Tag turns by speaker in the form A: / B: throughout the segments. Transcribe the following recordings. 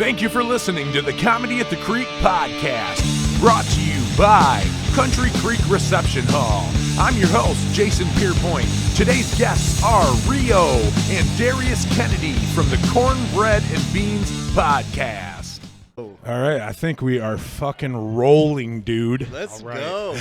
A: Thank you for listening to the Comedy at the Creek podcast, brought to you by Country Creek Reception Hall. I'm your host, Jason Pierpoint. Today's guests are Rio and Darius Kennedy from the Cornbread and Beans podcast. All right, I think we are fucking rolling, dude.
B: Let's
A: right.
B: go.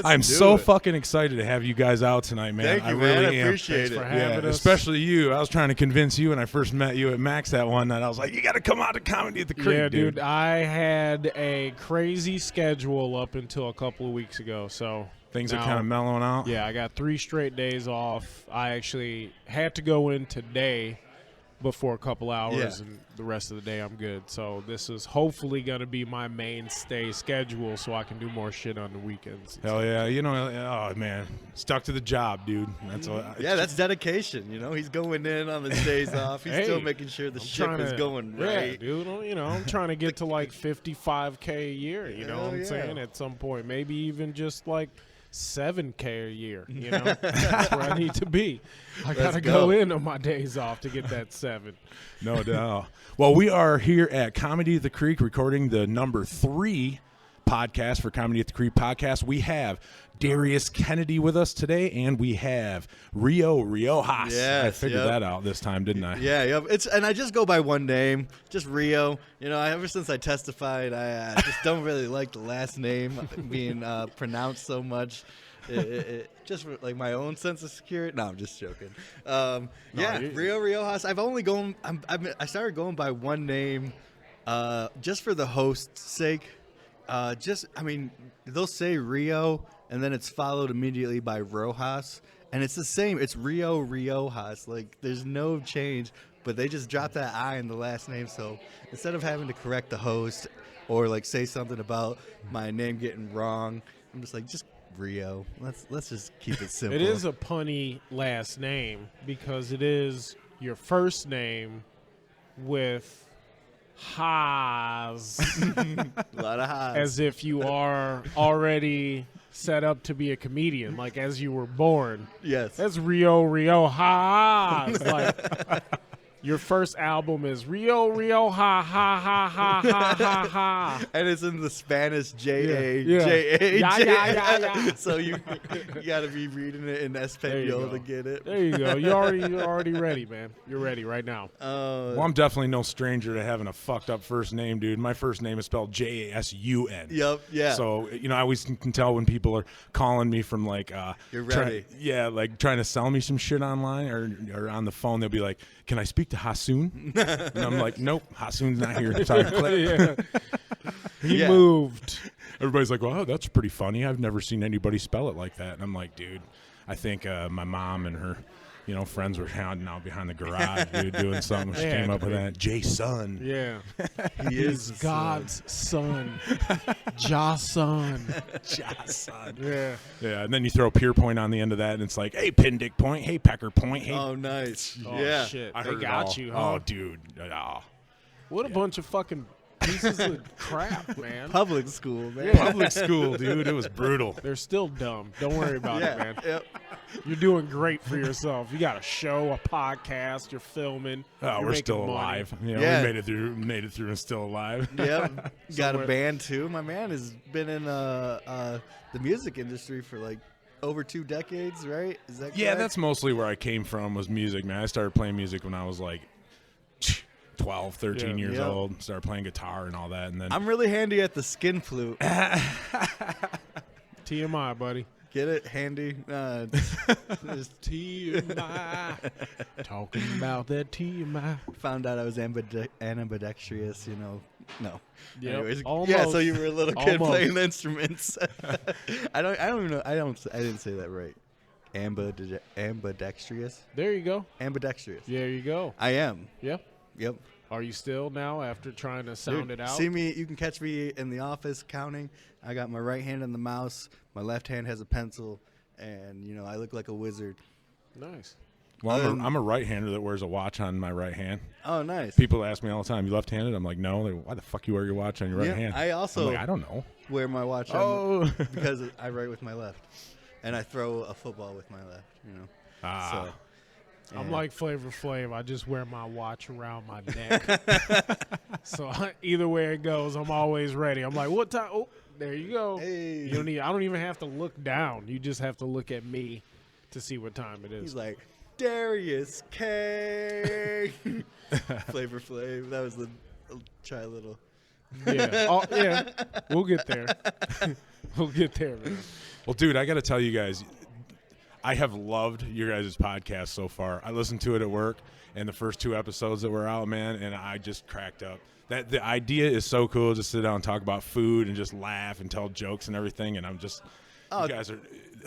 A: I'm so fucking excited to have you guys out tonight, man.
B: Thank you,
A: I
B: man.
A: really
B: I appreciate it.
C: for having us.
A: Especially you. I was trying to convince you when I first met you at Max that one night. I was like, you got to come out to Comedy at the Creek,
C: Yeah,
A: dude.
C: I had a crazy schedule up until a couple of weeks ago, so
A: Things are
C: now-
A: kind of mellowing out.
C: Yeah, I got 3 straight days off. I actually had to go in today before a couple hours, and the rest of the day I'm good. So this is hopefully going to be my mainstay schedule so I can do more shit on the weekends.
A: Hell yeah. You know, oh, man. Stuck to the job, dude. That's all.
B: Yeah, that's dedication. You know, he's going in on his days off. He's still making sure the ship is going right.
C: Yeah, dude. You know, I'm trying to get to like $55K a year. You know what I'm saying? At some point, maybe even just like $7K a year. You know, that's where I need to be. I gotta go in on my days off to get that 7.
A: No doubt. Well, we are here at Comedy at the Creek recording the number 3 podcast for Comedy at the Creek podcast. We have Darius Kennedy with us today, and we have Rio Riojas.
B: Yes,
A: I figured that out this time, didn't I?
B: Yeah. And I just go by one name, just Rio. You know, ever since I testified, I just don't really like the last name being pronounced so much. It just for, like, my own sense of security. No, I'm just joking. Rio Riojas. I started going by one name, just for the host's sake. They'll say Rio, and then it's followed immediately by Rojas, and it's the same. It's Rio Riojas. Like, there's no change, but they just drop that I in the last name. So instead of having to correct the host or like say something about my name getting wrong, I'm just like, just Rio. Let's just keep it simple.
C: It is a punny last name because it is your first name with Haas.
B: A lot of Haas.
C: As if you are already set up to be a comedian, like as you were born.
B: Yes.
C: That's Rio Haas. Like your first album is Rio ha ha ha ha ha ha ha.
B: And it's in the Spanish J-A,
C: Yeah.
B: J-A,
C: Yeah,
B: J-A.
C: yeah.
B: So you got to be reading it in Espanol to get it.
C: There you go. You're already ready, man. You're ready right now.
A: Well, I'm definitely no stranger to having a fucked up first name, dude. My first name is spelled Jasun.
B: Yep, yeah.
A: So, you know, I always can tell when people are calling me from like
B: You're ready.
A: like trying to sell me some shit online or on the phone. They'll be like, "Can I speak to Hasun?" And I'm like, "Nope, Hasun's not here." Sorry.
C: Yeah. He moved.
A: Everybody's like, "Wow, that's pretty funny. I've never seen anybody spell it like that." And I'm like, "Dude, I think my mom and her, you know, friends were hanging out behind the garage, dude, doing something. She came up with that. Jason.
C: Yeah.
B: He is
C: God's son. Jason.
A: Jason.
C: Yeah.
A: Yeah, and then you throw Pierpoint on the end of that, and it's like, hey, Pindick Point, hey, Pecker Point, hey.
B: Oh, nice.
C: Oh,
B: yeah.
C: shit.
A: I
C: They
A: heard it
C: got
A: all.
C: you, huh?
A: Oh, dude. Oh.
C: What a bunch of fucking pieces of crap, man.
B: Public school, man.
A: Public school, dude. It was brutal.
C: They're still dumb. Don't worry about it, man.
B: Yep.
C: You're doing great for yourself. You got a show, a podcast, you're filming.
A: Oh,
C: you're
A: we're
C: making
A: still
C: money.
A: alive. You know,
B: Yeah.
A: we made it through and still alive.
B: Yep. Got a band, too. My man has been in the music industry for, like, over 2 decades, right? Is that correct?
A: Yeah, that's mostly where I came from was music, man. I started playing music when I was like 12, 13 years old. Started playing guitar and all that. And then
B: I'm really handy at the skin flute.
C: TMI, buddy.
B: Get it? Handy? Just
C: TMI. Talking about that TMI.
B: found out I was ambidextrous, you know. No.
C: Yep,
B: Anyways,
C: almost.
B: yeah, so you were a little kid
C: Almost.
B: playing the instruments. I don't even know. I didn't say that right. Ambidextrous?
C: There you go.
B: Ambidextrous.
C: There you go.
B: I am.
C: Yep.
B: Yep.
C: Are you still now after trying to sound
B: Dude,
C: it out?
B: See me, you can catch me in the office counting. I got my right hand on the mouse, my left hand has a pencil, and, you know, I look like a wizard.
C: Nice.
A: Well, I'm a right-hander that wears a watch on my right hand.
B: Oh, nice.
A: People ask me all the time, "You left-handed?" I'm like, "No." They're, "Why the fuck you wear your watch on your right hand?"
B: I also
A: I'm like, I don't know.
B: wear my watch on because I write with my left, and I throw a football with my left, you know. So
C: I'm like Flavor Flav. I just wear my watch around my neck. So either way it goes, I'm always ready. I'm like, what time? Oh, there you go.
B: Hey.
C: I don't even have to look down. You just have to look at me to see what time it is.
B: He's like, Darius K. Flavor Flav. That was the try a little.
C: Yeah. Oh, yeah. We'll get there. We'll get there, man.
A: Well, dude, I got to tell you guys, I have loved your guys' podcast so far. I listened to it at work, and the first 2 episodes that were out, man, and I just cracked up. That the idea is so cool, just sit down and talk about food and just laugh and tell jokes and everything, and I'm just you guys are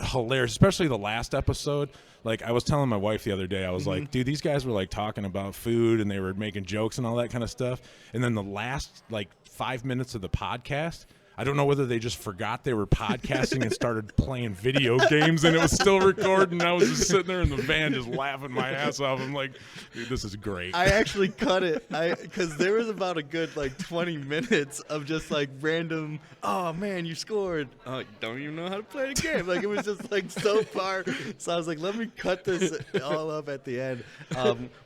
A: hilarious, especially the last episode. Like, I was telling my wife the other day, I was like, dude, these guys were like talking about food and they were making jokes and all that kind of stuff. And then the last like 5 minutes of the podcast, I don't know whether they just forgot they were podcasting and started playing video games and it was still recording. I was just sitting there in the van just laughing my ass off. I'm like, dude, this is great.
B: I actually cut it because there was about a good like 20 minutes of just like random, oh man, you scored. Oh, don't even know how to play the game. Like, it was just like so far. So I was like, let me cut this all up at the end.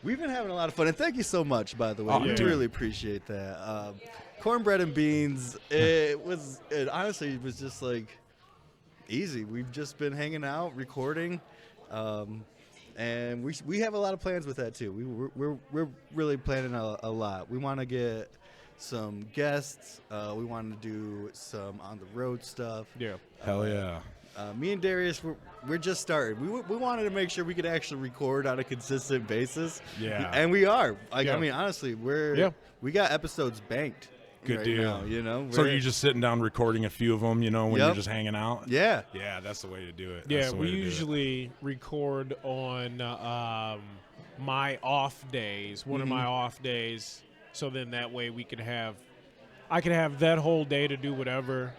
B: We've been having a lot of fun. And thank you so much, by the way. We really appreciate that. Cornbread and beans, it honestly was just like easy. We've just been hanging out, recording, and we have a lot of plans with that too. We're really planning a lot. We want to get some guests. We want to do some on the road stuff.
C: Yeah.
A: Hell yeah.
B: Me and Darius, we're just starting. We wanted to make sure we could actually record on a consistent basis.
A: Yeah.
B: And we are. Like,
C: Yeah.
B: I mean, honestly, we got episodes banked.
A: Good
B: right
A: deal.
B: now, you know.
A: So you're just sitting down recording a few of them, you know, when you're just hanging out?
B: Yeah.
A: Yeah, that's the way to do it.
C: Yeah,
A: That's the way
C: we
A: to do it.
C: usually record on my off days, one of my off days, so then that way I could have that whole day to do whatever,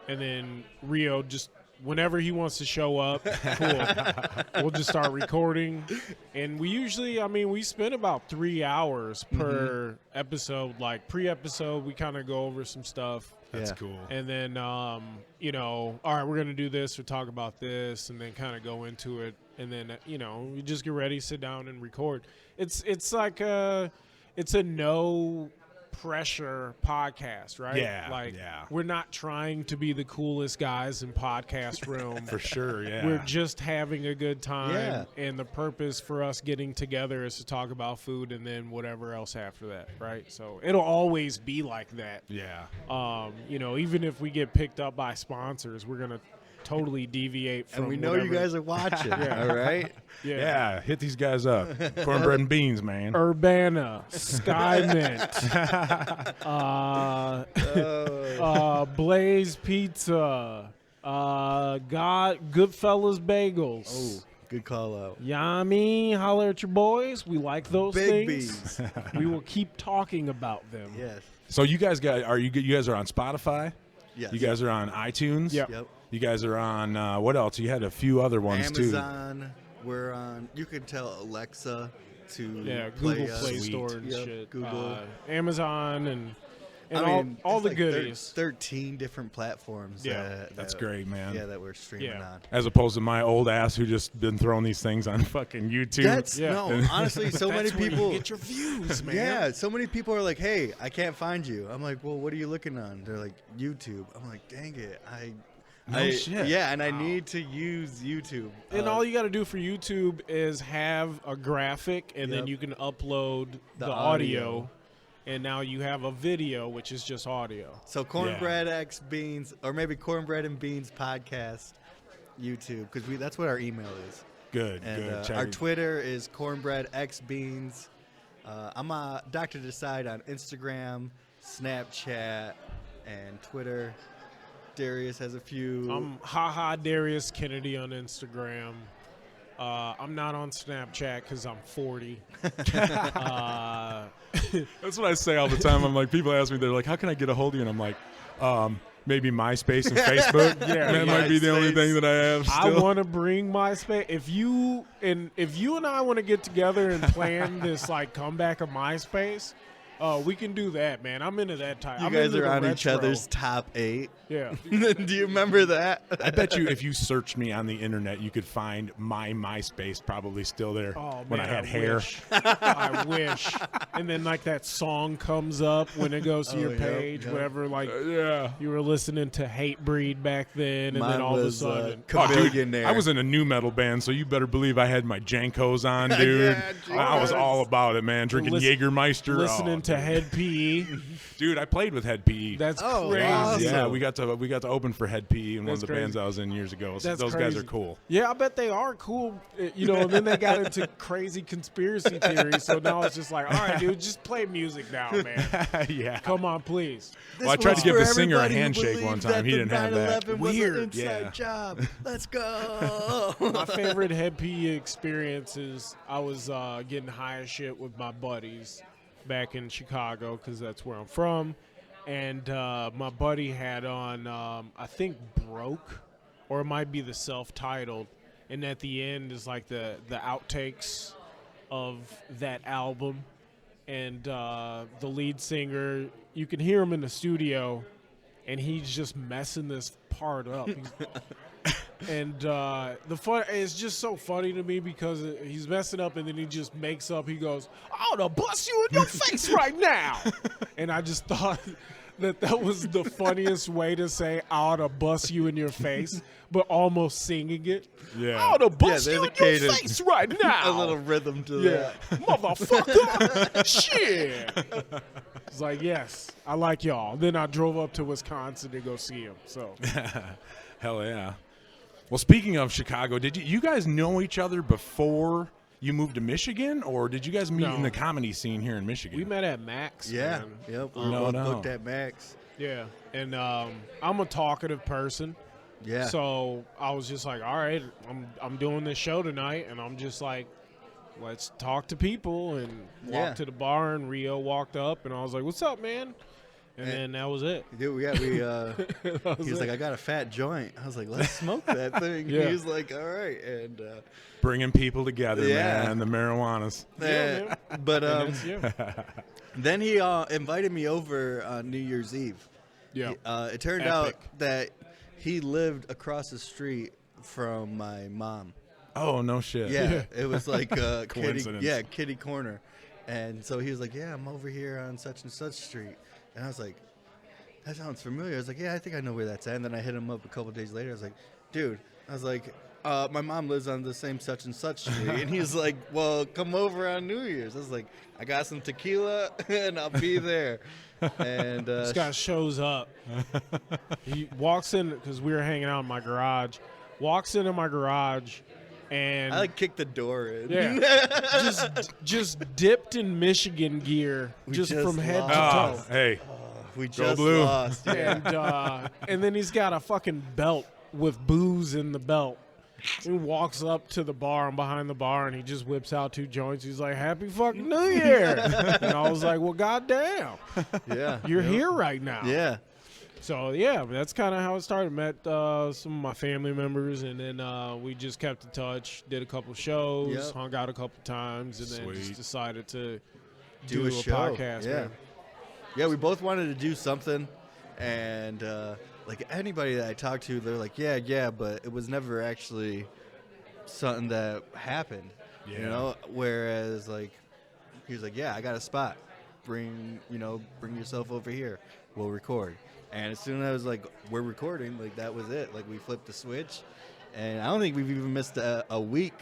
C: and then Rio just whenever he wants to show up, cool. We'll just start recording, and we usually, we spend about 3 hours per episode. Like pre-episode, we kind of go over some stuff.
A: That's cool.
C: And then, all right, we're going to do this or talk about this, and then kind of go into it. And then, we just get ready, sit down, and record. It's like it's a no pressure podcast, right?
A: Yeah,
C: we're not trying to be the coolest guys in podcast room.
A: For sure, yeah.
C: We're just having a good time.
B: Yeah.
C: And the purpose for us getting together is to talk about food and then whatever else after that, right? So it'll always be like that.
A: Yeah.
C: Even if we get picked up by sponsors, we're going to totally deviate from
B: And we know you guys are watching, all right?
A: Yeah, hit these guys up. Cornbread and beans, man.
C: Urbana, Sky Mint, Blaze Pizza, Goodfellas Bagels.
B: Oh, good call out.
C: Yummy, holler at your boys. We like those
B: Big
C: things.
B: bees.
C: We will keep talking about them.
B: Yes.
A: So you guys you guys are on Spotify?
B: Yes.
A: You guys are on iTunes?
C: Yep.
B: Yep.
A: You guys are on what else? You had a few other ones too.
B: Amazon. We're on. You can tell Alexa to
C: Google
B: play us.
C: Play
A: Sweet.
C: Store and
B: Yep,
C: shit.
B: Google.
C: Amazon and all
B: it's
C: the
B: like
C: goodies.
B: 13 different platforms.
C: Yeah.
A: That's great, man.
B: Yeah, that we're streaming
C: Yeah.
B: on.
A: As opposed to my old ass who just been throwing these things on fucking YouTube.
B: Honestly, so many
C: That's where
B: people
C: you get your views, man.
B: Yeah, so many people are like, "Hey, I can't find you." I'm like, "Well, what are you looking on?" They're like, "YouTube." I'm like, "Dang it,
A: No shit.
B: Yeah, and I need to use YouTube.
C: And all you got to do for YouTube is have a graphic, and then
B: Yep.
C: you can upload the
B: audio.
C: and now you have a video, which is just audio.
B: So Cornbread X Beans, or maybe Cornbread and Beans podcast, YouTube, because that's what our email is.
A: Good,
B: And
A: good. Check
B: our
A: it.
B: Twitter is Cornbread X Beans. I'm Dr. Decide on Instagram, Snapchat, and Twitter. Darius has a few.
C: I'm Darius Kennedy on Instagram. I'm not on Snapchat because I'm 40.
A: That's what I say all the time. I'm like, people ask me, they're like, how can I get a hold of you? And I'm like, maybe MySpace and Facebook.
C: Yeah,
A: that might be the only thing that I have still.
C: I want to bring MySpace. If you and I want to get together and plan this like comeback of MySpace, Oh, we can do that, man. I'm into that type.
B: You
C: I'm
B: guys
C: into
B: are
C: the
B: on each
C: retro.
B: other's top 8.
C: Yeah.
B: Do you remember that?
A: I bet you if you searched me on the internet, you could find my MySpace probably still there
C: Oh,
A: when
C: man,
A: I had hair.
C: Wish. I wish. And then, like, that song comes up when it goes to your
B: yep,
C: page,
B: yep.
C: whatever. Like,
A: Yeah.
C: you were listening to Hatebreed back then, and
B: Mine
C: then all
B: was,
C: of a sudden.
A: Oh, dude,
B: Chameleon
A: I was in a new metal band, so you better believe I had my Jankos on, dude. I was all about it, man. Drinking Jägermeister.
C: Listening to Head PE.
A: Dude, I played with Head PE.
C: That's
B: Oh,
C: crazy.
B: awesome.
A: Yeah, we got to open for Head PE in one
C: That's
A: of the bands
C: crazy.
A: I was in years ago. So
C: That's
A: those
C: crazy.
A: guys are cool.
C: Yeah, I bet they are cool. And then they got into crazy conspiracy theories. So now it's just like, all right, dude, just play music now, man.
A: Yeah.
C: Come on, please.
A: Well, I tried to give the singer a handshake one time. He didn't have that.
B: Weird.
C: Weird.
B: Inside job. Let's go.
C: My favorite Head PE experience is I was getting high as shit with my buddies back in Chicago because that's where I'm from. And my buddy had on, I think, Broke, or it might be the self-titled. And at the end is like the outtakes of that album. And the lead singer, you can hear him in the studio, and he's just messing this part up. And it's just so funny to me because he's messing up, and then he just makes up. He goes, "I ought to bust you in your face right now," and I just thought that was the funniest way to say "I ought to bust you in your face," but almost singing it.
A: Yeah.
C: I ought to bust
B: there's
C: you
B: a
C: in your
B: cadence.
C: face right now.
B: A little rhythm to
C: Yeah,
B: that.
C: motherfucker. Shit. It's like, yes, I like y'all. Then I drove up to Wisconsin to go see him. So
A: Hell yeah. Well, speaking of Chicago, did you guys know each other before you moved to Michigan, or did you guys meet
C: No.
A: in the comedy scene here in Michigan?
C: we met at Max.
B: Yeah.
C: man.
B: Yep. We
A: No,
B: both
A: no.
B: booked at Max.
C: Yeah, and I'm a talkative person.
B: Yeah.
C: So I was just like, all right, I'm doing this show tonight, and I'm just like, let's talk to people, and
B: Yeah.
C: walk to the bar, and Rio walked up, and I was like, what's up, man? And then that was it.
B: Dude, yeah, he was like, I got a fat joint. I was like, let's smoke that thing.
C: Yeah.
B: He was like, all right. And
A: Bringing people together,
B: Yeah.
A: man, the marijuanas.
C: Yeah,
B: but
C: And that's you.
B: then he invited me over on New Year's Eve.
C: Yeah.
B: It turned
C: Epic.
B: out that he lived across the street from my mom.
A: Oh, no shit.
B: Yeah, it was like
A: Coincidence.
B: kitty corner. And so he was like, yeah, I'm over here on such and such street. And I was like, that sounds familiar. I was like, yeah, I think I know where that's at. And then I hit him up a couple days later. I was like, dude, my mom lives on the same such and such street. And he's like, well, come over on New Year's. I was like, I got some tequila and I'll be there. And
C: This guy shows up. He walks in because we were hanging out in my garage. Walks into my garage, and
B: I kicked the door in.
C: yeah, just dipped in Michigan gear,
B: We
C: just
B: just
C: from head to
B: lost.
A: Oh,
C: toe.
A: hey.
B: We
A: Go
B: just
A: Blue.
B: lost. Yeah.
C: And then he's got a fucking belt with booze in the belt. He walks up to the bar. I'm behind the bar, and he just whips out 2 joints. He's like, "Happy fucking New Year!" And I was like, "Well, goddamn,
B: Yeah.
C: you're here right now."
B: Yeah.
C: So yeah, that's kind of how it started. Met some of my family members, and then we just kept in touch. Did a couple shows,
B: Yep.
C: hung out a couple times, and then
A: Sweet.
C: just decided to
B: Do a show.
C: podcast.
B: Yeah.
C: Man.
B: Yeah, we both wanted to do something, and like anybody that I talked to, they're like, yeah, but it was never actually something that happened, you
A: Yeah.
B: know. Whereas like he was like, yeah, I got a spot, bring yourself over here, we'll record. And as soon as I was like, we're recording, like that was it. Like we flipped the switch, and I don't think we've even missed a week.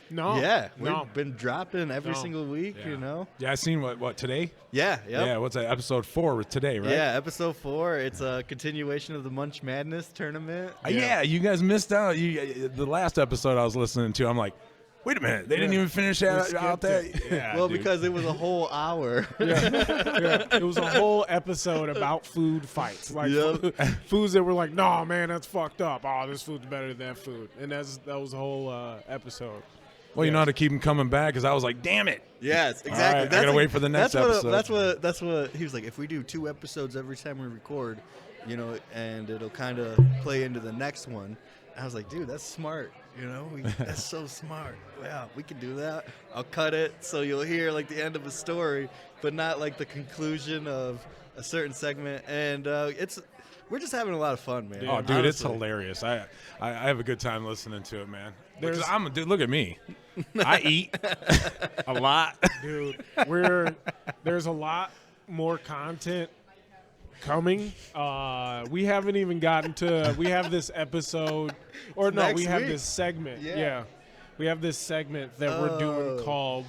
C: No.
B: Yeah, we've
C: No.
B: been dropping every
C: No.
B: single week,
A: Yeah.
B: you know.
A: Yeah, I seen what today?
B: Yeah, yep.
A: Yeah, what's that? Episode 4 with today, right?
B: Yeah, episode 4. It's a continuation of the Munch Madness tournament.
A: Yeah, you guys missed out. The last episode I was listening to, I'm like, wait a minute, they didn't even finish out
C: skipped
A: that. Yeah,
B: Well,
A: dude.
B: because it was a whole hour.
C: Yeah. It was a whole episode about food fights, like
B: Yep.
C: foods that were like, "Nah, man, that's fucked up. Oh, this food's better than that food," and that was a whole episode.
A: Well, you know how to keep him coming back because I was like, damn it.
B: Yes, exactly.
A: All right, I gotta wait for the next episode.
B: That's what he was like. If we do 2 episodes every time we record, you know, and it'll kind of play into the next one. I was like, dude, that's smart. That's so smart. Wow, we can do that. I'll cut it so you'll hear like the end of a story, but not like the conclusion of a certain segment. And we're just having a lot of fun, man.
A: Oh, dude, it's
B: honestly.
A: hilarious. I have a good time listening to it, man.
C: There's-
A: Dude, look at me. I eat a lot.
C: Dude, there's a lot more content coming. We haven't even gotten to. We have this episode, or no,
B: next
C: we have
B: week.
C: this segment.
B: Yeah.
C: We have this segment that we're doing called.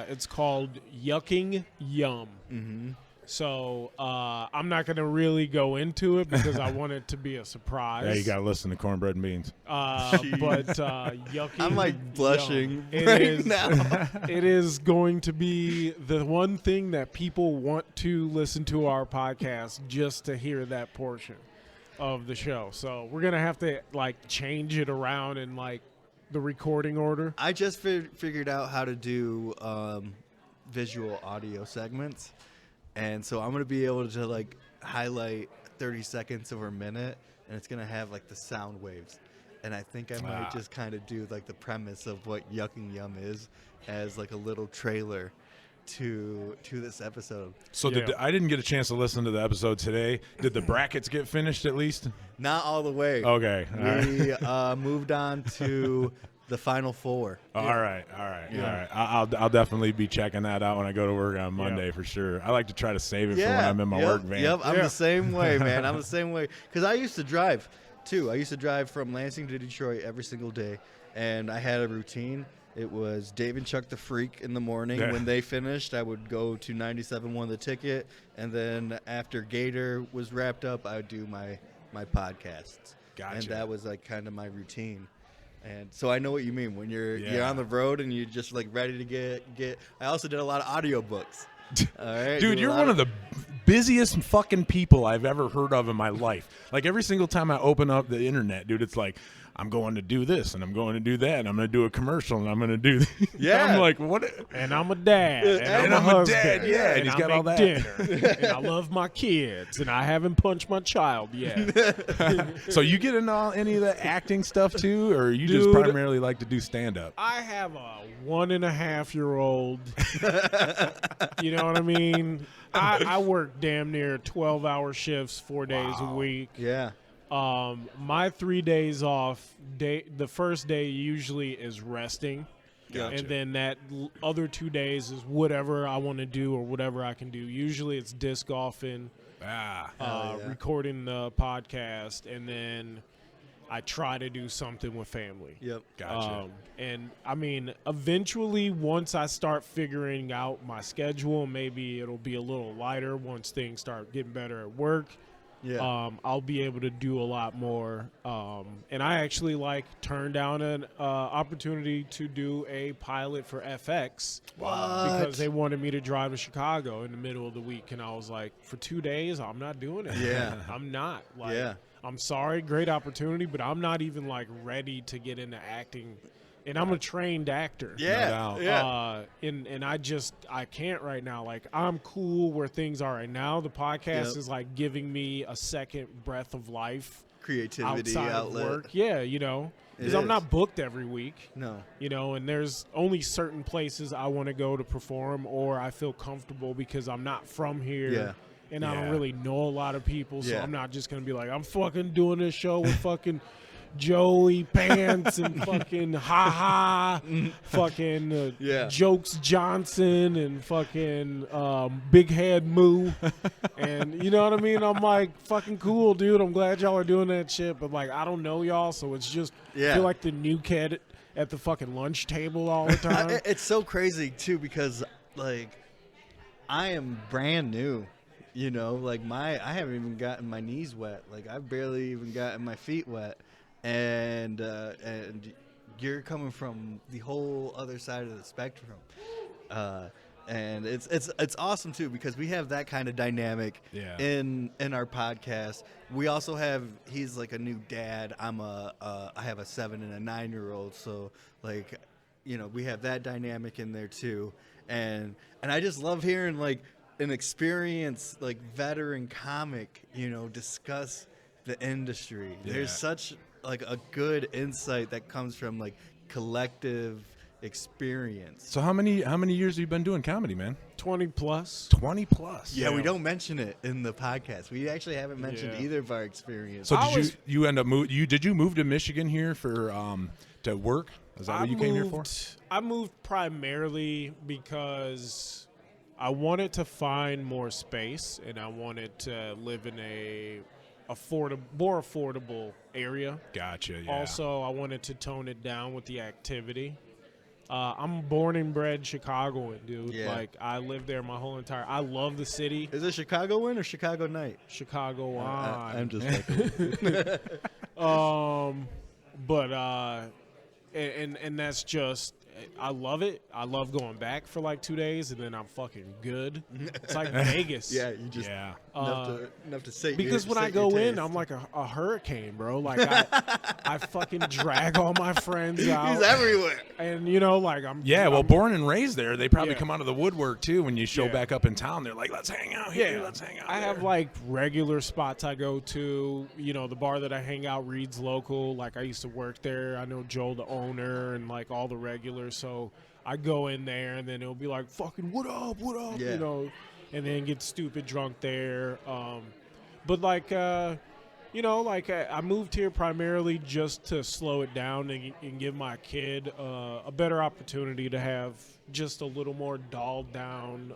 C: It's called Yucking Yum.
B: Mm-hmm.
C: So I'm not going to really go into it because I want it to be a surprise.
A: Yeah, you got to listen to Cornbread and Beans.
C: But Yucking
B: I'm like blushing
C: Yum.
B: right now.
C: It is going to be the one thing that people want to listen to our podcast just to hear that portion of the show. So we're going to have to like change it around in like the recording order.
B: I just figured out how to do visual audio segments. And so I'm going to be able to like highlight 30 seconds or a minute, and it's going to have like the sound waves. And I think I might just kind of do like the premise of what Yucking Yum is as like a little trailer to this episode.
A: So I didn't get a chance to listen to the episode today. Did the brackets get finished at least?
B: Not all the way.
A: Okay. All right.
B: We moved on to the final four.
A: All right. I'll definitely be checking that out when I go to work on Monday for sure. I like to try to save it for when I'm in my work van.
B: Yep, I'm the same way, man. I'm the same way. Because I used to drive, too. I used to drive from Lansing to Detroit every single day, and I had a routine. It was Dave and Chuck the Freak in the morning.
A: Yeah.
B: When they finished, I would go to 97.1 The Ticket, and then after Gator was wrapped up, I would do my podcasts.
A: Gotcha.
B: And that was like kind of my routine. And so I know what you mean when you're on the road and you're just like ready to get. I also did a lot of audiobooks. All right,
A: Dude, you're one of the busiest fucking people I've ever heard of in my life. Like every single time I open up the internet, dude, it's like I'm going to do this and I'm going to do that and I'm going to do a commercial and I'm going to do this.
B: Yeah.
A: I'm like, what?
C: And I'm a dad.
A: And I'm a dad, yeah, and he's got all that.
C: Dinner, and I love my kids, and I haven't punched my child yet.
A: So you get into any of the acting stuff too, or you just
C: Dude,
A: primarily like to do stand-up?
C: I have a 1.5-year-old. You know what I mean? I work damn near 12-hour shifts 4 days a week.
B: Yeah.
C: My 3 days off, the first day usually is resting.
A: Gotcha.
C: And then that other 2 days is whatever I want to do or whatever I can do. Usually it's disc golfing, recording the podcast, and then I try to do something with family.
B: Yep.
A: Gotcha.
C: And I mean, eventually, once I start figuring out my schedule, maybe it'll be a little lighter once things start getting better at work.
B: Yeah.
C: I'll be able to do a lot more. And I actually turned down an opportunity to do a pilot for FX because they wanted me to drive to Chicago in the middle of the week. And I was like, for 2 days, I'm not doing it.
B: Yeah.
C: I'm not.
B: Yeah.
C: I'm sorry, great opportunity, but I'm not even ready to get into acting. And I'm a trained actor.
B: Yeah.
A: No doubt.
B: Yeah.
C: And I can't right now. I'm cool where things are right now. The podcast is giving me a second breath of life.
B: Creativity
C: outside
B: outlet.
C: of work. Yeah, because I'm not booked every week.
B: No.
C: And there's only certain places I want to go to perform or I feel comfortable because I'm not from here.
B: Yeah.
C: And I don't really know a lot of people, so
B: Yeah.
C: I'm not just going to be like, I'm fucking doing this show with fucking Joey Pants and fucking Ha-Ha, fucking Jokes Johnson and fucking Big Head Moo. And you know what I mean? I'm like, fucking cool, dude. I'm glad y'all are doing that shit. But I don't know y'all, so it's just I feel like the new kid at the fucking lunch table all the time.
B: It's so crazy, too, because, I am brand new. I haven't even gotten my knees wet. I've barely even gotten my feet wet. And you're coming from the whole other side of the spectrum. And it's awesome too because we have that kind of dynamic in our podcast. We also have he's a new dad. I have a 7 and a 9-year-old, so we have that dynamic in there too. And I just love hearing an experienced veteran comic discuss the industry. There's such like a good insight that comes from like collective experience.
A: So how many years have you been doing comedy, man?
C: 20 plus.
A: 20 plus.
B: Yeah, we don't mention it in the podcast. We actually haven't mentioned either of our experience.
A: So you end up did you move to Michigan here for to work? Is that what you came here for?
C: I moved primarily because I wanted to find more space and I wanted to live in a more affordable area.
A: Gotcha. Yeah.
C: Also, I wanted to tone it down with the activity. I'm born and bred Chicagoan, dude.
B: Yeah.
C: Like, I lived there my whole entire. I love the city.
B: Is it Chicagoan or Chicago night?
C: Chicago on.
B: I'm just fucking.
C: And that's just, I love it. I love going back for like 2 days and then I'm fucking good. It's like Vegas.
B: Yeah, you just enough to say.
C: Because when I go in, I'm like a hurricane, bro. Like I fucking drag all my friends out.
B: He's everywhere.
C: And you know, like I'm.
A: Yeah, well,
C: I'm,
A: born and raised there, they probably
C: Yeah.
A: come out of the woodwork too. When you show
C: Yeah.
A: back up in town, they're like, "Let's hang out here.
C: Yeah,
A: Let's hang out."
C: I
A: there."
C: have like regular spots I go to. You know, the bar that I hang out, Reed's Local. Like I used to work there. I know Joel, the owner, and like all the regulars. So I go in there, and then it'll be like, "Fucking what up?
B: Yeah.
C: You know, and then get stupid drunk there. But like, you know, like I moved here primarily just to slow it down and give my kid a better opportunity to have just a little more dolled down,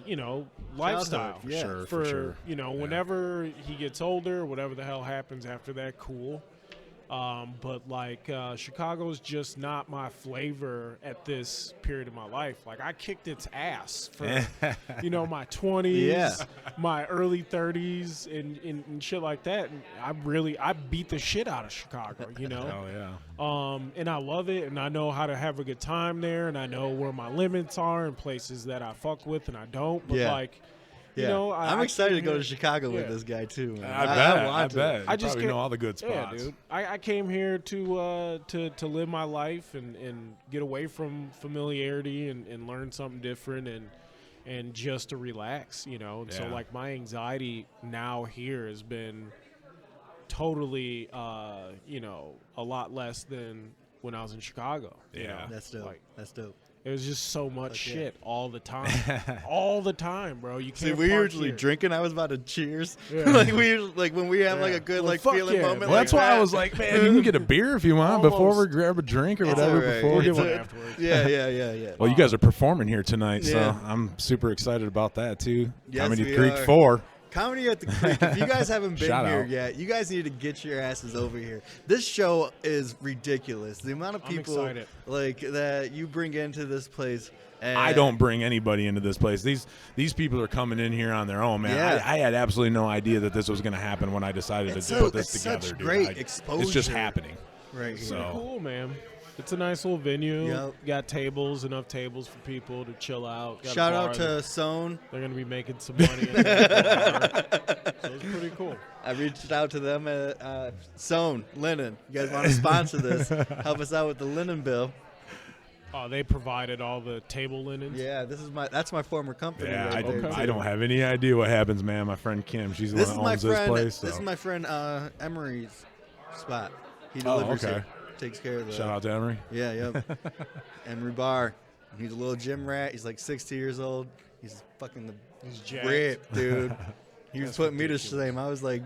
C: you know, lifestyle.
B: Yeah,
A: for sure.
C: You know, whenever he gets older, whatever the hell happens after that, cool. But like Chicago's just not my flavor at this period of my life. Like I kicked its ass for you know my 20s, my early 30s, and shit like that. And I beat the shit out of Chicago. You know.
A: Oh yeah.
C: And I love it, and I know how to have a good time there, and I know where my limits are and places that I fuck with and I don't. But like.
B: Yeah.
C: You know,
B: I'm excited to go to
C: here-
B: Chicago with
C: yeah.
B: this guy too. Man.
A: I bet.
C: I
A: You
C: just
A: probably know all the good spots.
C: Yeah, dude. I came here to live my life and get away from familiarity and learn something different and just to relax, you know. And so
A: Yeah.
C: like my anxiety now here has been totally you know, a lot less than when I was in Chicago. You
A: Yeah.
C: know?
B: That's dope.
C: Like,
B: That's dope.
C: it was just so much
B: yeah.
C: shit all the time. All the time, bro. You can't
B: See, we're
C: park
B: usually
C: here.
B: drinking. I was about to cheers.
C: Yeah.
B: like we usually, like when we have like a good
C: Well,
B: like
C: fuck
B: feeling
C: yeah,
B: moment.
C: man.
A: Well,
B: like
A: that's why I
B: that.
A: was like, man, you can get a beer if you want before we
C: Almost.
A: grab a drink or
B: It's
A: whatever.
B: all right.
A: Before
C: We'll get
B: It's
C: one
B: a-
C: afterwards.
B: Yeah.
A: Well, you guys are performing here tonight, so
B: Yeah.
A: I'm super excited about that too.
B: Yes,
A: Comedy
B: we
A: Creek
B: are.
A: 4.
B: Comedy at the Creek. If you guys haven't been
A: Shout
B: here
A: out.
B: yet, you guys need to get your asses over here. This show is ridiculous. The amount of
C: I'm
B: people
C: excited.
B: like that you bring into this place. And
A: I don't bring anybody into this place. These people are coming in here on their own, man.
B: Yeah.
A: I had absolutely no idea that this was going to happen when I decided
B: It's
A: to
B: so-
A: put this
B: it's
A: together.
B: such
A: dude.
B: great
A: It's just
B: exposure.
A: happening.
B: right here.
A: So-
C: Cool, man. It's a nice little venue.
B: Yep.
C: Got tables, enough tables for people to chill out. Got a
B: Shout
C: bar
B: out
C: that
B: to Sohn.
C: they're gonna be making some money. In that bar. So it's pretty cool.
B: I reached out to them at Sohn Linen. You guys want to sponsor this? Help us out with the linen bill.
C: Oh, they provided all the table linens.
B: Yeah, that's my former company.
A: Yeah,
B: right there,
C: okay.
A: I don't have any idea what happens, man. My friend Kim, she's the
B: This
A: one
B: is
A: that
B: my
A: owns this
B: friend.
A: place.
B: This
A: so.
B: is my friend Emery's spot. He
A: Oh,
B: delivers
A: okay.
B: here. Takes care of the.
A: Shout out to Emery.
B: Yeah, yep. Emery Bar. He's a little gym rat. He's like 60 years old. He's fucking
C: He's
B: the
C: jacked.
B: rip, dude. He was
C: That's
B: putting me to
C: ridiculous.
B: shame. I was like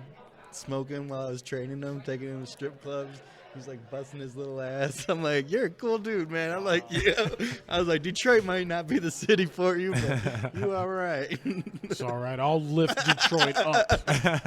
B: smoking while I was training him, taking him to strip clubs. He's like busting his little ass. I'm like, you're a cool dude, man. I'm like, yeah. I was like, Detroit might not be the city for you, but you all right.
C: It's all right. I'll lift Detroit up.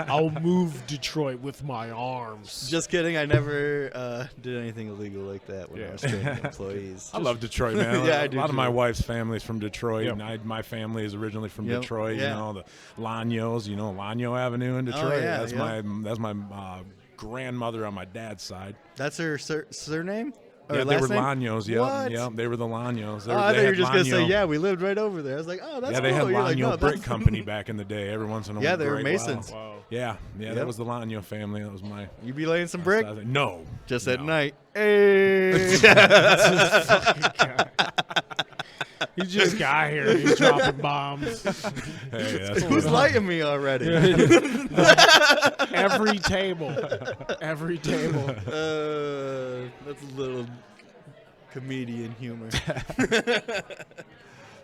C: I'll move Detroit with my arms.
B: Just kidding. I never did anything illegal like that when I
C: Yeah.
B: was training employees.
A: I love Detroit, man.
B: Yeah, I
A: a
B: do
A: lot of
B: too.
A: my wife's family is from Detroit,
C: Yep.
A: and my family is originally from
B: Yep.
A: Detroit.
B: Yeah.
A: You know, the Lanyos, Lanyo Avenue in Detroit.
B: yeah,
A: that's
B: yeah.
A: my grandmother on my dad's side.
B: That's her surname? Or
A: Yeah, they
B: last
A: were
B: name?
A: Lanyos. Yeah,
B: What?
A: yeah, they were the Lanyos.
B: Oh, I thought you were just going to say, yeah, we lived right over there. I was like, oh, that's
A: Yeah,
B: cool.
A: they had
B: You're like,
A: Lanyo
B: no,
A: Brick
B: that's-
A: Company back in the day. Every once in a while.
B: Yeah, they were
A: Wow.
B: Masons.
C: Wow.
A: Yeah,
B: Yep.
A: that was the Lanyo family. That was my.
B: You be laying some brick?
A: No,
B: Just
A: no.
B: at night. Hey.
C: He just got here. He's dropping bombs.
A: Hey, that's
B: Who's lighting me already?
C: Every table. Every table.
B: That's a little comedian humor.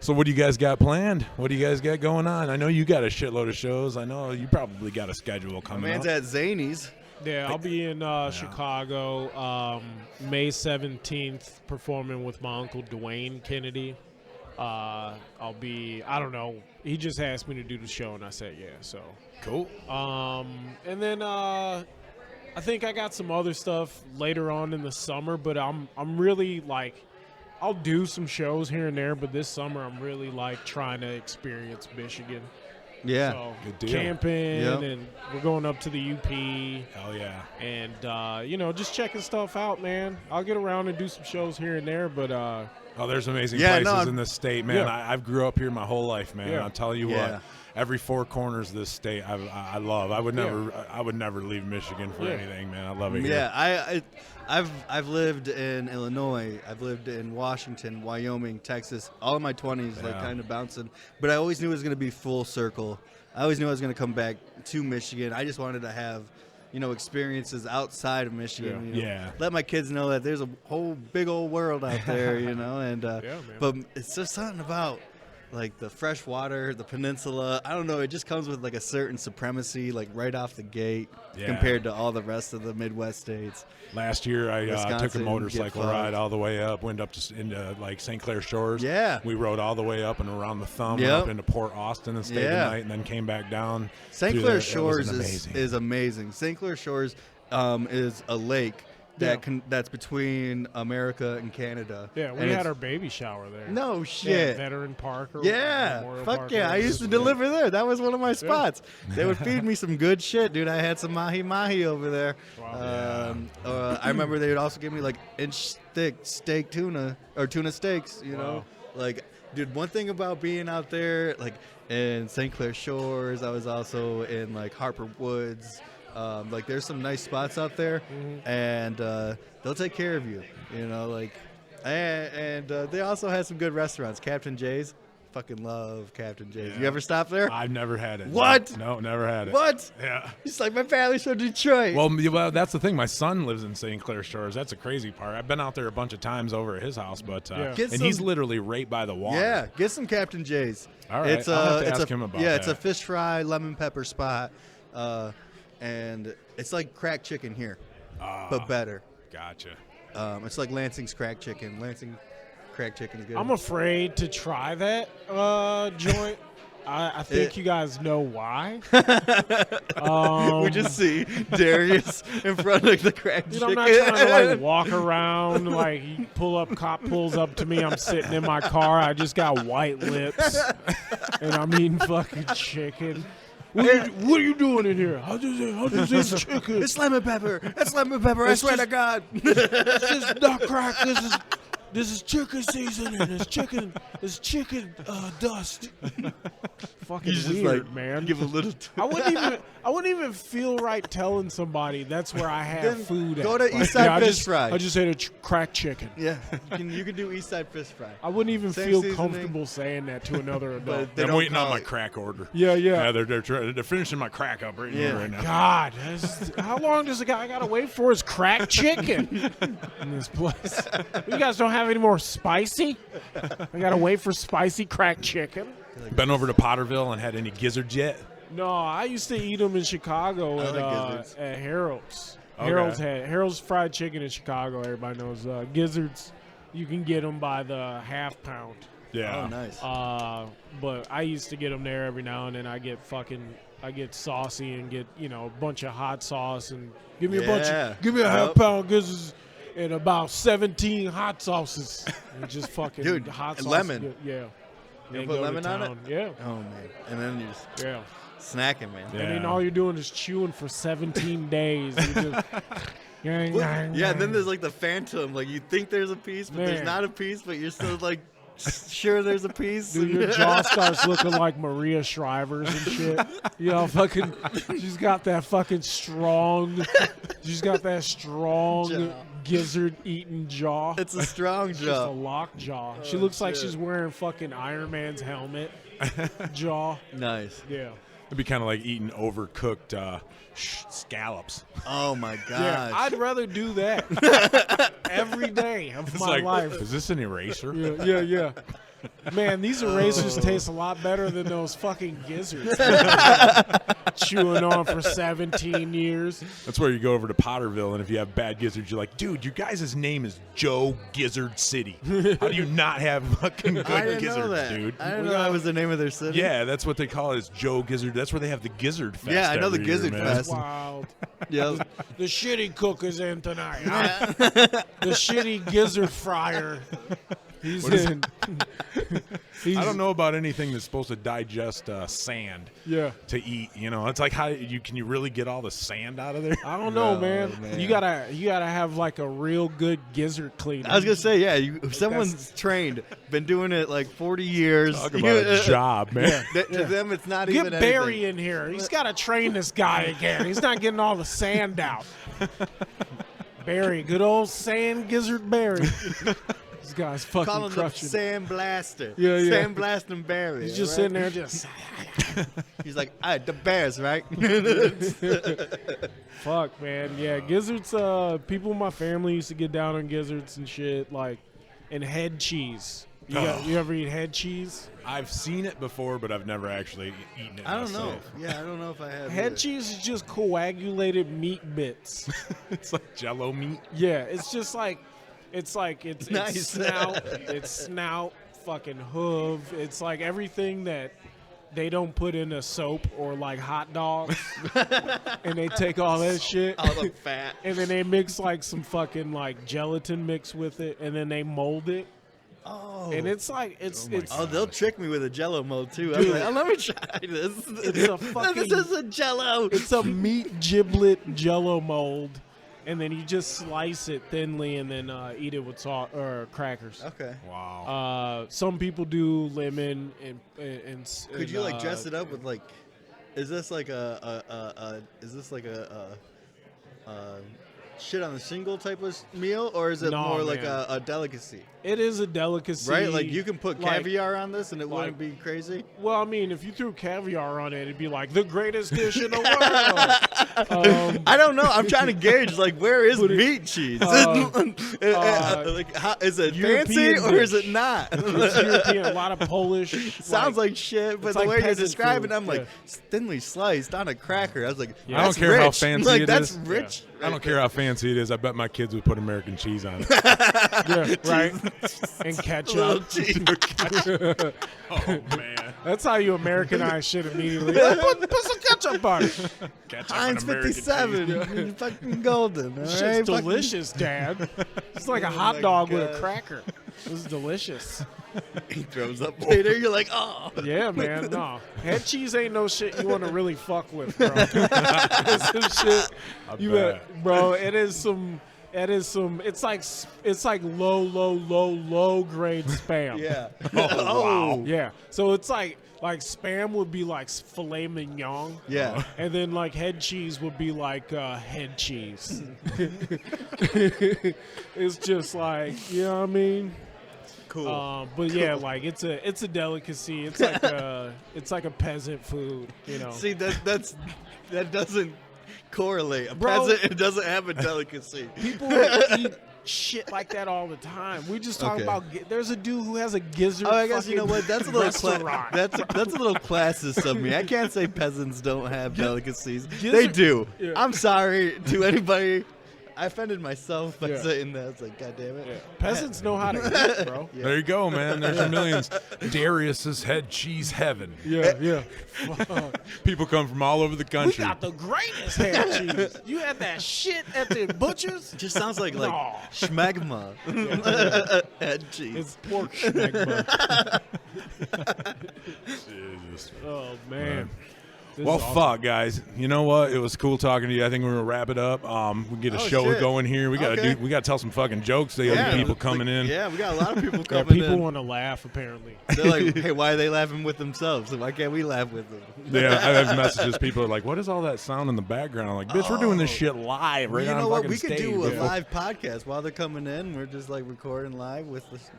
A: So what do you guys got planned? What do you guys got going on? I know you got a shitload of shows. I know you probably got a schedule coming
B: Man's
A: up.
B: at Zany's.
C: Yeah, I'll be in Chicago May 17th performing with my uncle Dwayne Kennedy. I'll be, I don't know, he just asked me to do the show and I said yeah, so.
A: Cool.
C: And then I think I got some other stuff later on in the summer, but I'm really like, I'll do some shows here and there, but this summer I'm really like trying to experience Michigan.
B: Yeah.
C: So
A: Good deal.
C: camping,
B: Yep.
C: and we're going up to the UP.
A: Hell yeah.
C: And, just checking stuff out, man. I'll get around and do some shows here and there, but
A: Oh, there's amazing
B: Yeah,
A: places
B: no,
A: in this state, man.
C: Yeah.
A: I've grew up here my whole life, man.
C: Yeah.
A: I'll tell you
B: Yeah.
A: what. Every four corners of this state, I love. I would never leave Michigan for
C: Yeah.
A: anything, man. I love it here.
B: Yeah, I've lived in Illinois. I've lived in Washington, Wyoming, Texas. All of my 20s, like
A: Yeah.
B: kind of bouncing. But I always knew it was going to be full circle. I always knew I was going to come back to Michigan. I just wanted to have, experiences outside of Michigan.
A: Yeah.
B: Let my kids know that there's a whole big old world out there, And
C: man.
B: but it's just something about like the fresh water, the peninsula. I don't know. It just comes with like a certain supremacy, like right off the gate,
A: Yeah.
B: compared to all the rest of the Midwest states.
A: Last year, I took a
B: Wisconsin,
A: motorcycle
B: get
A: ride
B: fucked.
A: all the way up, went up to into like St. Clair Shores.
B: Yeah.
A: We rode all the way up and around the thumb, and
B: Yep.
A: up into Port Austin and stayed the
B: Yeah.
A: night, and then came back down.
B: St.
A: through
B: Clair
A: there. It
B: Shores
A: was amazing.
B: is amazing. St. Clair Shores is a lake that's between America and Canada.
C: Yeah, we
B: And
C: had
B: it's-
C: our baby shower there.
B: No
C: Yeah,
B: shit.
C: Veteran Park. Or
B: Yeah,
C: Memorial
B: fuck
C: Park,
B: yeah! I
C: whatever.
B: used to deliver there. That was one of my spots. They would feed me some good shit, dude. I had some mahi over there.
C: Wow.
B: I remember they would also give me like inch thick steak tuna or tuna steaks.
C: Wow.
B: Like, dude, one thing about being out there, like in St. Clair Shores, I was also in like Harper Woods. Like, there's some nice spots out there, and they'll take care of you. And they also had some good restaurants. Captain Jay's, fucking love Captain Jay's.
A: Yeah.
B: You ever stop there?
A: I've never had it.
B: What?
A: No, never had it.
B: What?
A: Yeah.
B: It's like my family's from Detroit.
A: Well, that's the thing. My son lives in St. Clair Shores. That's a crazy part. I've been out there a bunch of times over at his house, but
C: Yeah.
B: Get
A: and he's
B: some-
A: literally right by the water.
B: yeah, get some Captain Jay's.
A: All right,
B: It's
A: I'll have to
B: it's
A: ask
B: a,
A: him about
B: yeah, it's
A: that.
B: a fish fry lemon pepper spot, and it's like cracked chicken here, but better.
A: Gotcha.
B: It's like Lansing's cracked chicken. Lansing cracked chicken is good.
C: I'm afraid to try that joint. I think you guys know why.
B: we just see Darius in front of the cracked
C: Dude,
B: chicken.
C: I'm not trying to like walk around like you cop pulls up to me. I'm sitting in my car. I just got white lips, and I'm eating fucking chicken. What are you doing in here? How does this chicken?
B: It's lemon pepper. It's lemon pepper. I
C: It's
B: swear to
C: just-
B: God.
C: This is not crack. This is chicken seasoning. It's chicken dust. Fucking
B: You just
C: weird,
B: like
C: man.
B: give a little.
C: I wouldn't even feel right telling somebody that's where I have
B: Then
C: food.
B: go
C: at.
B: to
C: Like,
B: Eastside
C: I
B: Fish
C: just-
B: Fry.
C: I just ate a cracked chicken.
B: Yeah, you can do Eastside Fish Fry.
C: I wouldn't even
B: Same
C: feel
B: seasoning.
C: comfortable saying that to another adult.
B: But they
A: I'm
B: don't
A: waiting on
B: call
A: my
B: it-
A: crack order.
C: Yeah.
A: Yeah, they're finishing my crack up right here right now.
C: God, how long does a guy gotta wait for his cracked chicken in this place? You guys don't have any more spicy? I gotta wait for spicy cracked chicken.
A: Been over to Potterville and had any gizzards yet?
C: No, I used to eat them in Chicago
B: I
C: at,
B: like gizzards.
C: at Harold's.
A: Okay.
C: Harold's fried chicken in Chicago. Everybody knows gizzards. You can get them by the half pound.
A: Yeah.
B: Oh, nice.
C: But I used to get them there every now and then. I get saucy and get a bunch of hot sauce and give me a half pound gizzards and about 17 hot sauces. And just fucking
B: Dude,
C: hot sauce.
B: lemon.
C: Yeah.
B: You
C: And
B: put
C: go to
B: lemon on it?
C: town. Yeah.
B: Oh man, and then you're just
C: Yeah.
B: snacking, man.
A: Yeah.
C: And then all you're doing is chewing for 17 days. You just,
B: Yeah, and then there's like the phantom. Like you think there's a piece, but there's
C: Man.
B: not a piece, but you're still like sure there's a piece.
C: Dude, your jaw starts looking like Maria Shriver's and shit. Fucking, she's got that fucking strong, she's got that strong
B: Jaw.
C: gizzard-eating jaw.
B: It's a strong
C: Just a
B: jaw.
C: lock jaw.
B: Oh,
C: She looks like
B: shit.
C: she's wearing fucking Iron Man's helmet. Jaw.
B: Nice.
C: Yeah.
A: It'd be kind of like eating overcooked scallops.
B: Oh my gosh.
C: Yeah, I'd rather do that every day of
A: It's
C: my
A: like,
C: life.
A: is this an eraser?
C: Yeah. Man, these erasers taste a lot better than those fucking gizzards. Chewing on for 17 years.
A: That's where you go over to Potterville, and if you have bad gizzards, you're like, dude, your guys' name is Joe Gizzard City. How do you not have fucking
B: I
A: good
B: didn't
A: gizzards,
B: know that.
A: dude?
B: I didn't know that was the name of their city.
A: Yeah, that's what they call it. Is Joe Gizzard. That's where they have the Gizzard Fest.
B: Yeah, I know the
A: every year,
B: Gizzard
A: man.
B: Fest.
C: Wild.
B: Yeah.
C: The shitty cook is in tonight. Huh? The shitty gizzard fryer. He's
A: What is
C: in.
A: I don't know about anything that's supposed to digest sand
C: Yeah.
A: to eat. You know, it's like can you really get all the sand out of there?
C: I don't know,
B: No,
C: man.
B: man.
C: You gotta have like a real good gizzard cleaner.
B: I was gonna say, yeah. If someone's trained, been doing it like 40 years.
A: Talk about a job, man.
B: To them, it's not
C: Get
B: even
C: Barry
B: anything.
C: in here. He's got to train this guy again. He's not getting all the sand out. Barry, good old sand gizzard Barry. This guy's fucking
B: Call him the
C: crushing.
B: Sand Blaster.
C: Yeah.
B: Sand Blasting Barry.
C: He's just
B: right?
C: sitting there just
B: He's like, all right, the Bears, right?
C: fuck, man. Yeah, gizzards. People in my family used to get down on gizzards and shit, like, and head cheese. You ever eat head cheese?
A: I've seen it before, but I've never actually eaten it
B: I don't know.
A: myself.
B: Yeah, I don't know if I have.
C: Head
B: either.
C: cheese is just coagulated meat bits.
A: It's like Jello meat.
C: Yeah, it's just like it's
B: Nice.
C: it's snout, fucking hoof. It's like everything that they don't put in a soap or like hot dogs, and they take all that shit.
B: All the fat.
C: And then they mix like some fucking like gelatin mix with it, and then they mold it.
B: Oh.
C: And it's like it's
B: Oh, they'll trick me with a Jello mold too. I'm like, oh, let me try this.
C: It's a fucking-
B: This is a Jello.
C: it's a meat giblet Jello mold, and then you just slice it thinly and then eat it with salt or crackers.
B: Okay.
A: Wow.
C: Some people do lemon and
B: Could you like dress it up with like? Is this like a shit on the shingle type of meal, or is it
C: No,
B: more like
C: man.
B: a delicacy?
C: It is a delicacy,
B: Right? Like you can put
C: like-
B: caviar on this and it
C: like-
B: wouldn't be crazy.
C: Well, I mean, if you threw caviar on it, it'd be like the greatest dish in the world.
B: I don't know. I'm trying to gauge like where is
C: Put it-
B: meat cheese? Like how, is it fancy
C: European
B: or is
C: dish.
B: it not?
C: It's European, a lot of Polish.
B: Sounds like shit, but
C: it's
B: the
C: like
B: way you're
C: peasant
B: describing,
C: food,
B: I'm like
C: yeah.
B: thinly sliced on a cracker. I was like,
C: Yeah.
A: I don't
B: that's
A: care how
B: rich.
A: fancy
B: like,
A: it
B: that's
A: is.
B: rich.
A: I don't care how fancy it is. I bet my kids would put American cheese on it.
C: Yeah, right. And
B: Little
C: ketchup.
B: cheese.
A: Oh, man.
C: That's how you Americanize shit immediately. Put some ketchup on it.
A: Ketchup
B: Heinz
A: and American
B: 57,
A: cheese.
B: fucking golden. All
C: Shit's
B: right? Fucking-
C: delicious, Dad. It's like a
B: Oh
C: hot
B: my
C: dog with a
B: God.
C: cracker. It was delicious.
B: He throws up later. You're like, oh.
C: Yeah, man. No, head cheese ain't no shit you want to really fuck with, bro. It's some shit.
A: I bet.
C: Bro. It is some. It's like low grade spam.
B: Yeah.
A: Oh, wow.
C: Yeah. So it's like spam would be like filet mignon.
B: Yeah.
C: And then like head cheese would be like head cheese. It's just like, you know what I mean?
B: Cool.
C: But yeah, like it's a delicacy. It's like a peasant food, you know.
B: See, that doesn't correlate. A
C: Bro.
B: peasant, it doesn't have a delicacy.
C: People eat shit like that all the time. We just talking
B: Okay.
C: about. There's a dude who has a gizzard.
B: Oh, I guess you know what? That's a little
C: restaurant.
B: that's a little classist of me. I can't say peasants don't have delicacies. They
C: gizzard-
B: do.
C: Yeah.
B: I'm sorry to anybody. I offended myself by
C: Yeah.
B: saying that. It's like, God damn it.
C: Yeah. Peasants know how to eat, bro.
B: Yeah.
A: There you go, man. There's your millions. Darius's head cheese heaven.
C: Yeah.
A: People come from all over the
C: We
A: country.
C: got the greatest head cheese. You had that shit at the butcher's?
B: It just sounds like
C: No.
B: schmegma. Head cheese.
C: It's pork schmegma.
A: Jesus.
C: Oh, man.
A: Well, fuck, guys. You know what? It was cool talking to you. I think we're gonna wrap it up. We get a show going here. We gotta We gotta tell some fucking jokes to other people coming in.
B: Yeah, we got a lot of people coming in.
C: People want to laugh. Apparently,
B: they're like, "Hey, why are they laughing with themselves? Why can't we laugh with them?"
A: Yeah, I have messages. People are like, "What is all that sound in the background?" I'm like, "Bitch, we're doing this shit live right on fucking stage." You know what?
B: We could do a live podcast while they're coming in. We're just like recording live with this.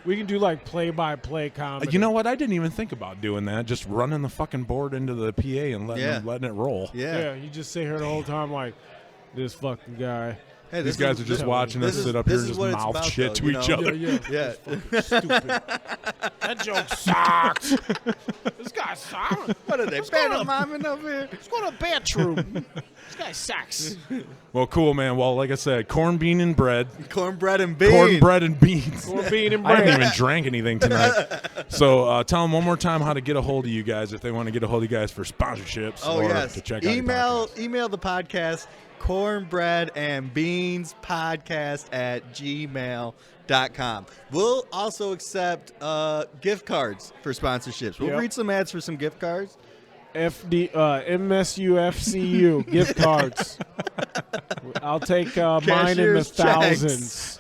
C: We can do like play-by-play comedy.
A: You know what? I didn't even think about doing that. Just running the fucking board into the PA and letting it roll.
C: Yeah, you just sit here the whole time like this fucking guy.
A: Hey, these guys are just watching us sit up here and just mouth shit to each other.
C: Yeah. Stupid. That joke sucks. This guy sucks.
B: What are they pantomiming over here?
C: Let's go to the bathroom. This guy sucks.
A: Well, cool, man. Well, like I said, cornbread and bread.
B: Cornbread and beans.
A: Cornbread and beans.
C: Cornbread and bread.
A: I haven't even drank anything tonight. So tell them one more time how to get a hold of you guys if they want to get a hold of you guys for sponsorships to check out
B: email the podcast, cornbread and beans podcast at gmail.com. We'll also accept gift cards for sponsorships. We'll read some ads for some gift cards.
C: MSUFCU gift cards. I'll take mine in the thousands.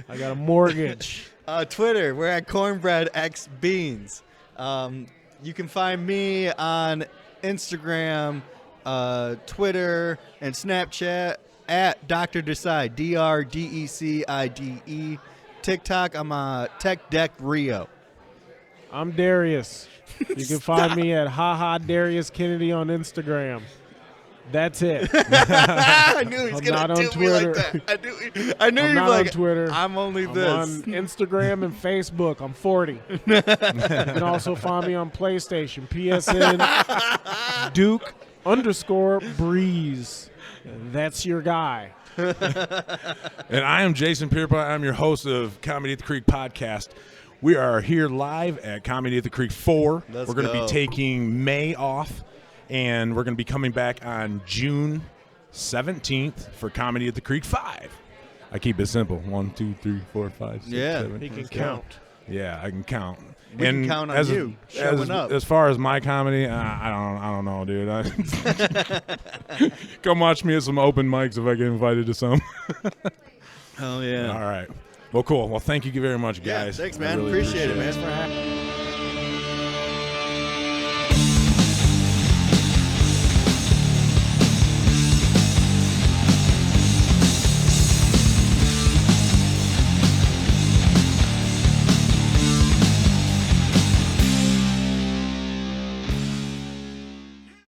C: I got a mortgage.
B: Twitter, we're at cornbreadxbeans. You can find me on Instagram, Twitter, and Snapchat at Dr. Decide, DRDECIDE. TikTok, I'm Tech Deck Rio.
C: I'm Darius. You can find me at Darius Kennedy on Instagram. That's it.
B: I knew he was going to do
C: Twitter.
B: me like that. I knew
C: I'm
B: he
C: not
B: was
C: on
B: like,
C: Twitter.
B: I'm only
C: I'm
B: this.
C: on Instagram and Facebook. I'm 40. You can also find me on PlayStation, PSN, Duke_Breeze. That's your guy.
A: And I am Jason Pierpont. I'm your host of Comedy at the Creek podcast. We are here live at Comedy at the Creek 4. We're going to be taking May off, and we're going to be coming back on June 17th for Comedy at the Creek 5. I keep it simple. 1, 2, 3, 4, 5, 6, 7.
C: He can count.
A: Yeah, I can count.
B: We can count on you showing up.
A: As far as my comedy, I don't know, dude. Come watch me at some open mics if I get invited to some.
B: Oh, yeah.
A: All right. Well, cool. Well, thank you very much, guys.
B: Yeah, thanks, man. Really appreciate it, man.
C: Thanks for having me.